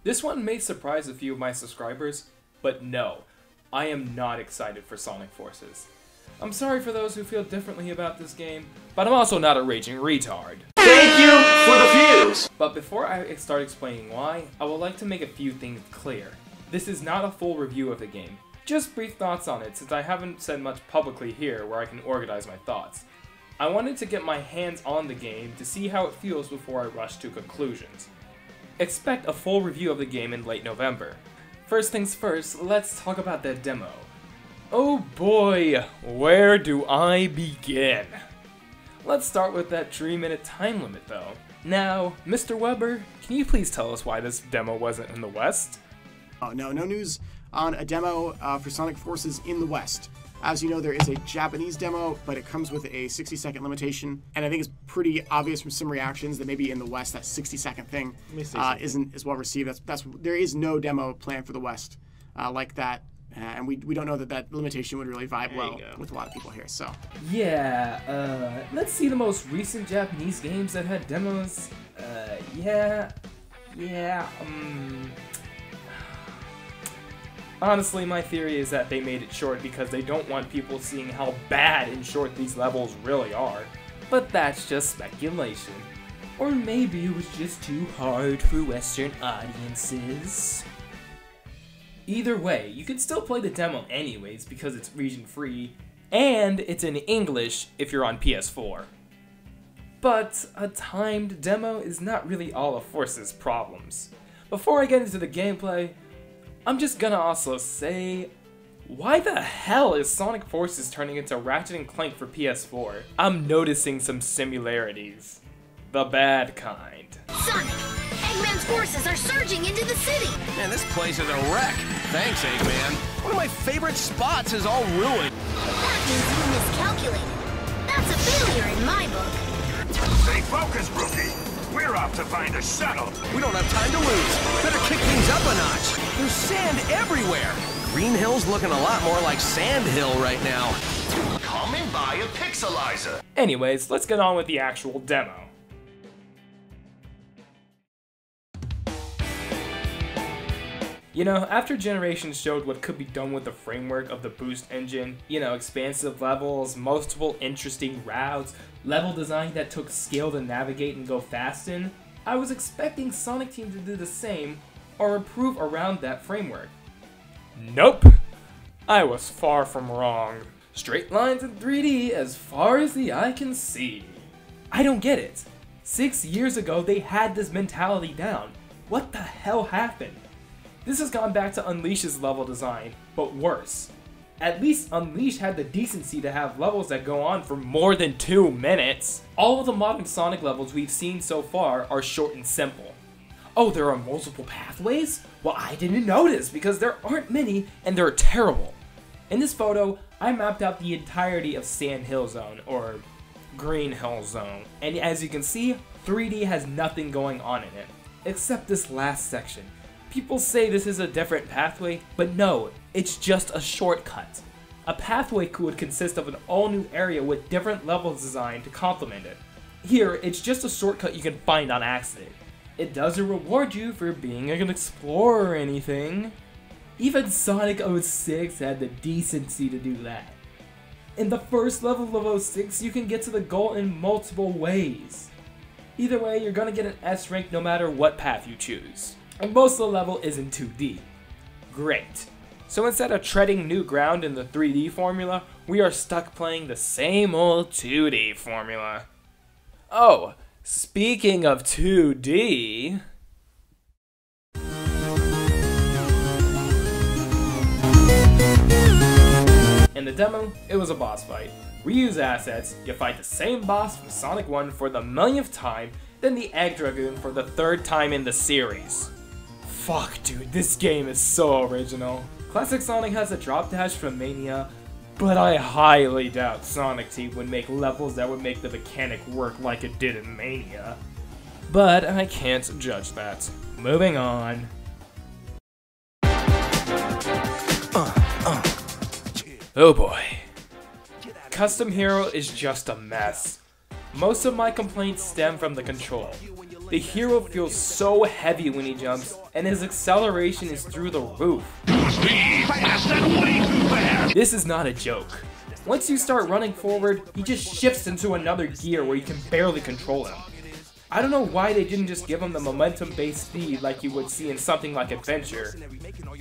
This one may surprise a few of my subscribers, but no, I am not excited for Sonic Forces. I'm sorry for those who feel differently about this game, but I'm also not a raging retard. Thank you for the views! But before I start explaining why, I would like to make a few things clear. This is not a full review of the game, just brief thoughts on it since I haven't said much publicly here where I can organize my thoughts. I wanted to get my hands on the game to see how it feels before I rush to conclusions. Expect a full review of the game in late November. First things first, let's talk about that demo. Oh boy, where do I begin? Let's start with that 3-minute time limit though. Now, Mr. Weber, can you please tell us why this demo wasn't in the West? No news on a demo for Sonic Forces in the West. As you know, there is a Japanese demo, but it comes with a 60-second limitation, and I think it's pretty obvious from some reactions that maybe in the West that 60-second thing isn't as well received. There is no demo planned for the West like that, and we don't know that limitation would really vibe well with a lot of people here. So yeah, let's see the most recent Japanese games that had demos. Honestly, my theory is that they made it short because they don't want people seeing how bad and short these levels really are. But that's just speculation. Or maybe it was just too hard for Western audiences. Either way, you can still play the demo anyways because it's region free, and it's in English if you're on PS4. But a timed demo is not really all of Force's problems. Before I get into the gameplay, I'm just gonna also say, why the hell is Sonic Forces turning into Ratchet & Clank for PS4? I'm noticing some similarities. The bad kind. Sonic! Eggman's forces are surging into the city! Man, this place is a wreck. Thanks, Eggman. One of my favorite spots is all ruined. That means you miscalculated. That's a failure in my book. Stay focused, rookie. We're off to find a shuttle. We don't have time to lose. Better kick things up a notch. There's sand everywhere. Green Hill's looking a lot more like Sand Hill right now. Come and buy a pixelizer. Anyways, let's get on with the actual demo. You know, after Generations showed what could be done with the framework of the Boost engine, you know, expansive levels, multiple interesting routes, level design that took skill to navigate and go fast in, I was expecting Sonic Team to do the same or improve around that framework. Nope! I was far from wrong. Straight lines in 3D as far as the eye can see. I don't get it. 6 years ago they had this mentality down. What the hell happened? This has gone back to Unleash's level design, but worse. At least Unleash had the decency to have levels that go on for more than 2 minutes. All of the modern Sonic levels we've seen so far are short and simple. Oh, there are multiple pathways? Well, I didn't notice because there aren't many and they're terrible. In this photo, I mapped out the entirety of Sand Hill Zone, or Green Hill Zone. And as you can see, 3D has nothing going on in it, except this last section. People say this is a different pathway, but no, it's just a shortcut. A pathway would consist of an all-new area with different levels designed to complement it. Here, it's just a shortcut you can find on accident. It doesn't reward you for being an explorer or anything. Even Sonic 06 had the decency to do that. In the first level of 06, you can get to the goal in multiple ways. Either way, you're gonna get an S rank no matter what path you choose. And most of the level is in 2D. Great. So instead of treading new ground in the 3D formula, we are stuck playing the same old 2D formula. Oh, speaking of 2D... In the demo, it was a boss fight. Reuse assets, you fight the same boss from Sonic 1 for the millionth time, then the Egg Dragoon for the 3rd time in the series. Fuck dude, this game is so original. Classic Sonic has a drop dash from Mania, but I highly doubt Sonic Team would make levels that would make the mechanic work like it did in Mania. But I can't judge that. Moving on. Oh boy. Custom Hero is just a mess. Most of my complaints stem from the control. The hero feels so heavy when he jumps, and his acceleration is through the roof. This is not a joke. Once you start running forward, he just shifts into another gear where you can barely control him. I don't know why they didn't just give him the momentum-based speed like you would see in something like Adventure,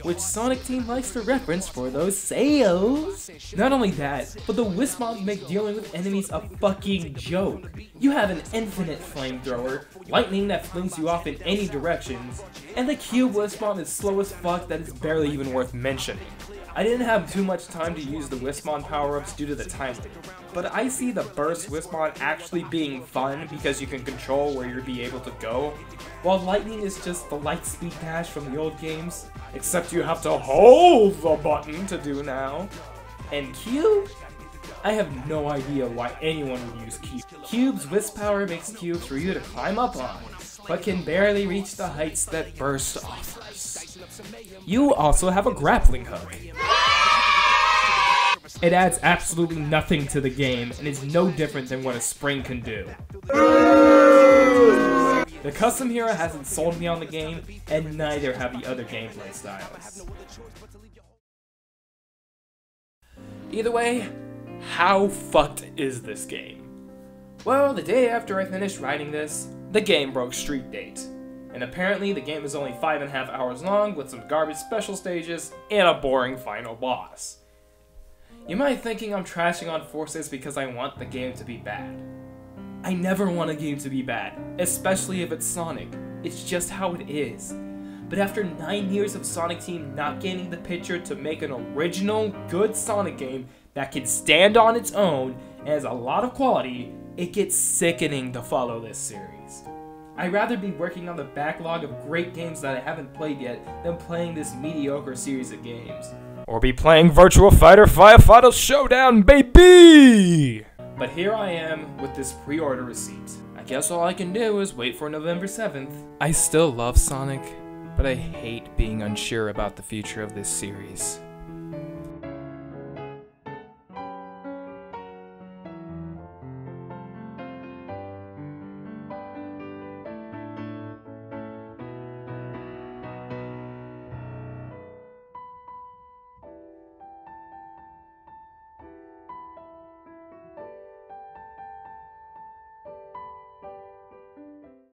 which Sonic Team likes to reference for those sales. Not only that, but the Wisp mobs make dealing with enemies a fucking joke. You have an infinite flamethrower, lightning that flings you off in any directions, and the Cube Wisp mob is slow as fuck that it's barely even worth mentioning. I didn't have too much time to use the Wismon power-ups due to the time limit, but I see the Burst Wismon actually being fun because you can control where you'll be able to go, while Lightning is just the light speed dash from the old games, except you have to hold the button to do now. And Cube? I have no idea why anyone would use Cube. Cube's Wisp power makes cubes for you to climb up on, but can barely reach the heights that Burst offers. You also have a grappling hook. It adds absolutely nothing to the game and is no different than what a spring can do. The custom hero hasn't sold me on the game, and neither have the other gameplay styles. Either way, how fucked is this game? Well, the day after I finished writing this, the game broke street date. And apparently the game is only 5.5 hours long with some garbage special stages and a boring final boss. You might be thinking I'm trashing on Forces because I want the game to be bad. I never want a game to be bad, especially if it's Sonic. It's just how it is. But after 9 years of Sonic Team not getting the picture to make an original, good Sonic game that can stand on its own and has a lot of quality, it gets sickening to follow this series. I'd rather be working on the backlog of great games that I haven't played yet than playing this mediocre series of games. Or be playing Virtua Fighter 5 Final Showdown, baby! But here I am with this pre-order receipt. I guess all I can do is wait for November 7th. I still love Sonic, but I hate being unsure about the future of this series.